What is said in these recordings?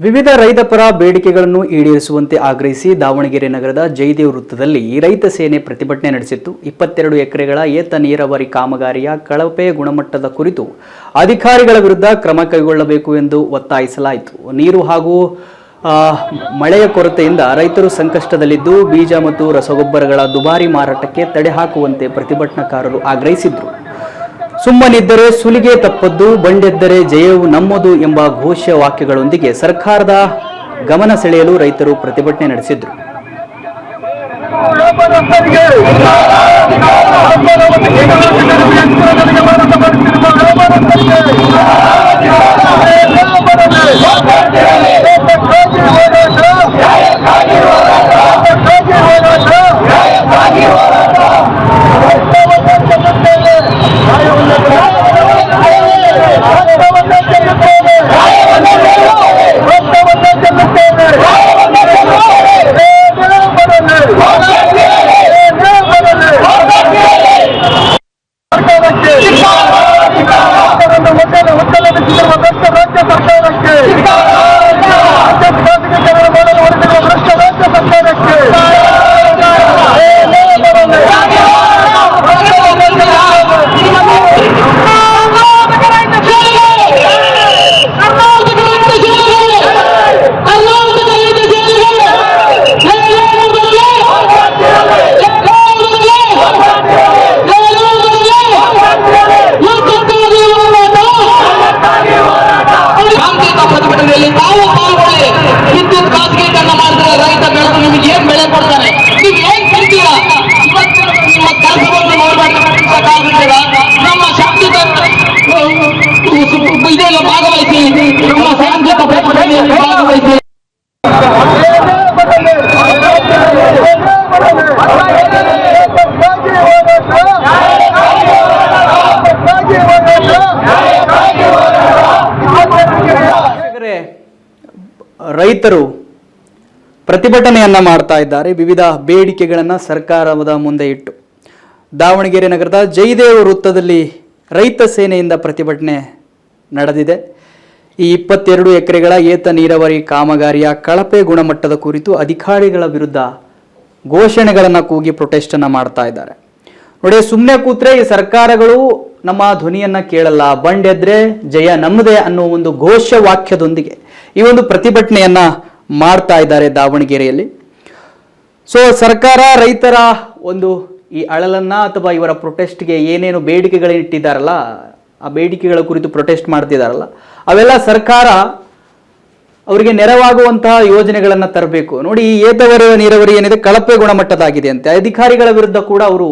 ವಿವಿಧ ರೈತ ಪರ ಬೇಡಿಕೆಗಳನ್ನು ಈಡೇರಿಸುವಂತೆ ಆಗ್ರಹಿಸಿ ದಾವಣಗೆರೆ ನಗರದ ಜಯದೇವ ವೃತ್ತದಲ್ಲಿ ರೈತ ಸೇನೆ ಪ್ರತಿಭಟನೆ ನಡೆಸಿತ್ತು. 22 ಎಕರೆಗಳ ಏತ ನೀರಾವರಿ ಕಾಮಗಾರಿಯ ಕಳಪೆ ಗುಣಮಟ್ಟದ ಕುರಿತು ಅಧಿಕಾರಿಗಳ ವಿರುದ್ಧ ಕ್ರಮ ಕೈಗೊಳ್ಳಬೇಕು ಎಂದು ಒತ್ತಾಯಿಸಲಾಯಿತು. ನೀರು ಹಾಗೂ ಮಳೆಯ ಕೊರತೆಯಿಂದ ರೈತರು ಸಂಕಷ್ಟದಲ್ಲಿದ್ದು ಬೀಜ ಮತ್ತು ರಸಗೊಬ್ಬರಗಳ ದುಬಾರಿ ಮಾರಾಟಕ್ಕೆ ತಡೆ ಹಾಕುವಂತೆ ಪ್ರತಿಭಟನಾಕಾರರು ಆಗ್ರಹಿಸಿದರು. ಸುಮ್ಮನಿದ್ದರೆ ಸುಲಿಗೆ ತಪ್ಪದ್ದು, ಬಂಡೆದ್ದರೆ ಜಯವು ನಮ್ಮದು ಎಂಬ ಘೋಷ ವಾಕ್ಯಗಳೊಂದಿಗೆ ಸರ್ಕಾರದ ಗಮನ ಸೆಳೆಯಲು ರೈತರು ಪ್ರತಿಭಟನೆ ನಡೆಸಿದರು. ರೈತರು ಪ್ರತಿಭಟನೆಯನ್ನ ಮಾಡ್ತಾ ಇದ್ದಾರೆ. ವಿವಿಧ ಬೇಡಿಕೆಗಳನ್ನು ಸರ್ಕಾರದ ಮುಂದೆ ಇಟ್ಟು ದಾವಣಗೆರೆ ನಗರದ ಜಯದೇವ ವೃತ್ತದಲ್ಲಿ ರೈತ ಸೇನೆಯಿಂದ ಪ್ರತಿಭಟನೆ ನಡೆದಿದೆ. ಈ 22 ಎಕರೆಗಳ ಏತ ನೀರಾವರಿ ಕಾಮಗಾರಿಯ ಕಳಪೆ ಗುಣಮಟ್ಟದ ಕುರಿತು ಅಧಿಕಾರಿಗಳ ವಿರುದ್ಧ ಘೋಷಣೆಗಳನ್ನು ಕೂಗಿ ಪ್ರೊಟೆಸ್ಟ್ ಅನ್ನ ಮಾಡ್ತಾ ಇದ್ದಾರೆ. ನೋಡಿ, ಸುಮ್ಮನೆ ಕೂತ್ರೆ ಈ ಸರ್ಕಾರಗಳು ನಮ್ಮ ಧ್ವನಿಯನ್ನ ಕೇಳಲ್ಲ, ಬಂಡೆದ್ರೆ ಜಯ ನಮ್ಮದೇ ಅನ್ನೋ ಒಂದು ಘೋಷ ವಾಕ್ಯದೊಂದಿಗೆ ಈ ಒಂದು ಪ್ರತಿಭಟನೆಯನ್ನ ಮಾಡ್ತಾ ಇದ್ದಾರೆ ದಾವಣಗೆರೆಯಲ್ಲಿ. ಸೊ ಸರ್ಕಾರ ರೈತರ ಒಂದು ಈ ಅಳಲನ್ನ ಅಥವಾ ಇವರ ಪ್ರೊಟೆಸ್ಟ್ಗೆ ಏನೇನು ಬೇಡಿಕೆಗಳಿಟ್ಟಿದ್ದಾರಲ್ಲ, ಆ ಬೇಡಿಕೆಗಳ ಕುರಿತು ಪ್ರೊಟೆಸ್ಟ್ ಮಾಡ್ತಿದ್ದಾರಲ್ಲ, ಅವೆಲ್ಲ ಸರ್ಕಾರ ಅವರಿಗೆ ನೆರವಾಗುವಂತಹ ಯೋಜನೆಗಳನ್ನು ತರಬೇಕು. ನೋಡಿ, ಈ ಏತವರ ನೀರಾವರಿ ಏನಿದೆ ಕಳಪೆ ಗುಣಮಟ್ಟದಾಗಿದೆ ಅಂತೆ. ಅಧಿಕಾರಿಗಳ ವಿರುದ್ಧ ಕೂಡ ಅವರು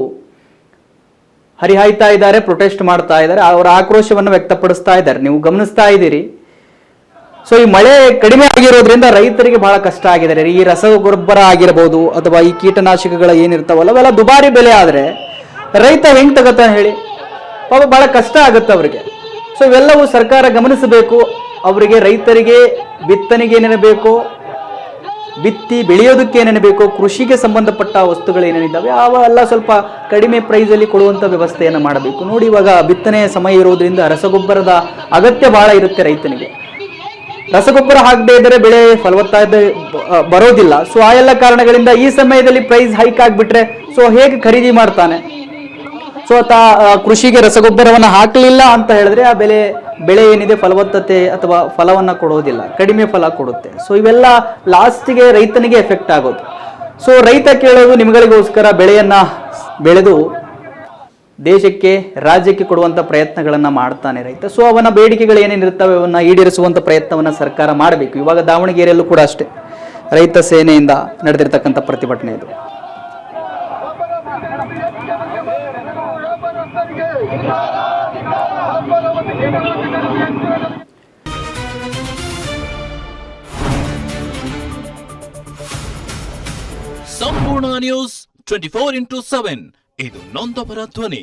ಹರಿಹಾಯ್ತಾ ಇದ್ದಾರೆ, ಪ್ರೊಟೆಸ್ಟ್ ಮಾಡ್ತಾ ಇದ್ದಾರೆ, ಅವರ ಆಕ್ರೋಶವನ್ನು ವ್ಯಕ್ತಪಡಿಸ್ತಾ ಇದ್ದಾರೆ. ನೀವು ಗಮನಿಸ್ತಾ ಇದ್ದೀರಿ. ಸೊ ಈ ಮಳೆ ಕಡಿಮೆ ಆಗಿರೋದ್ರಿಂದ ರೈತರಿಗೆ ಬಹಳ ಕಷ್ಟ ಆಗಿದೆ. ಈ ರಸಗೊಬ್ಬರ ಆಗಿರಬಹುದು ಅಥವಾ ಈ ಕೀಟನಾಶಕಗಳ ಏನಿರ್ತಾವಲ್ಲ ಅವೆಲ್ಲ ದುಬಾರಿ ಬೆಲೆ ಆದ್ರೆ ರೈತ ಹೆಂಗ್ ತಗತಾನೆ ಹೇಳಿ? ಪಾಪ ಬಹಳ ಕಷ್ಟ ಆಗುತ್ತೆ ಅವರಿಗೆ. ಸೊ ಇವೆಲ್ಲವೂ ಸರ್ಕಾರ ಗಮನಿಸಬೇಕು. ಅವರಿಗೆ ರೈತರಿಗೆ ಬಿತ್ತನೆಗೆ ಏನೇನು ಬೇಕೋ, ಬಿತ್ತಿ ಬೆಳೆಯೋದಕ್ಕೆ ಏನೇನು ಬೇಕೋ, ಕೃಷಿಗೆ ಸಂಬಂಧಪಟ್ಟ ವಸ್ತುಗಳು ಏನೇನಿದ್ದಾವೆ ಅವೆಲ್ಲ ಸ್ವಲ್ಪ ಕಡಿಮೆ ಪ್ರೈಸಲ್ಲಿ ಕೊಡುವಂಥ ವ್ಯವಸ್ಥೆಯನ್ನು ಮಾಡಬೇಕು. ನೋಡಿ, ಇವಾಗ ಬಿತ್ತನೆ ಸಮಯ ಇರೋದ್ರಿಂದ ರಸಗೊಬ್ಬರದ ಅಗತ್ಯ ಬಹಳ ಇರುತ್ತೆ ರೈತನಿಗೆ. ರಸಗೊಬ್ಬರ ಹಾಕದೇ ಇದ್ದರೆ ಬೆಳೆ ಫಲವತ್ತಾದ ಬರೋದಿಲ್ಲ. ಸೊ ಆ ಎಲ್ಲ ಕಾರಣಗಳಿಂದ ಈ ಸಮಯದಲ್ಲಿ ಪ್ರೈಸ್ ಹೈಕ್ ಆಗಿಬಿಟ್ರೆ ಸೊ ಹೇಗೆ ಖರೀದಿ ಮಾಡ್ತಾನೆ? ಸೊ ಕೃಷಿಗೆ ರಸಗೊಬ್ಬರವನ್ನು ಹಾಕಲಿಲ್ಲ ಅಂತ ಹೇಳಿದ್ರೆ ಆ ಬೆಳೆ ಏನಿದೆ ಫಲವತ್ತತೆ ಅಥವಾ ಫಲವನ್ನ ಕೊಡೋದಿಲ್ಲ, ಕಡಿಮೆ ಫಲ ಕೊಡುತ್ತೆ. ಸೊ ಇವೆಲ್ಲ ಲಾಸ್ಟಿಗೆ ರೈತನಿಗೆ ಎಫೆಕ್ಟ್ ಆಗೋದು. ಸೊ ರೈತ ಕೇಳೋದು ನಿಮ್ಗಳಿಗೋಸ್ಕರ ಬೆಳೆಯನ್ನ ಬೆಳೆದು ದೇಶಕ್ಕೆ ರಾಜ್ಯಕ್ಕೆ ಕೊಡುವಂಥ ಪ್ರಯತ್ನಗಳನ್ನು ಮಾಡ್ತಾನೆ ರೈತ. ಸೊ ಅವನ ಬೇಡಿಕೆಗಳು ಏನೇನಿರ್ತವೆ ಅವನ್ನ ಈಡೇರಿಸುವಂಥ ಪ್ರಯತ್ನವನ್ನು ಸರ್ಕಾರ ಮಾಡಬೇಕು. ಇವಾಗ ದಾವಣಗೆರೆಯಲ್ಲೂ ಕೂಡ ಅಷ್ಟೇ ರೈತ ಸೇನೆಯಿಂದ ನಡೆದಿರ್ತಕ್ಕಂಥ ಪ್ರತಿಭಟನೆ ಇದು. ಸಂಪೂರ್ಣ ನ್ಯೂಸ್ 24x7 ಇದು ನೊಂದವರ ಧ್ವನಿ.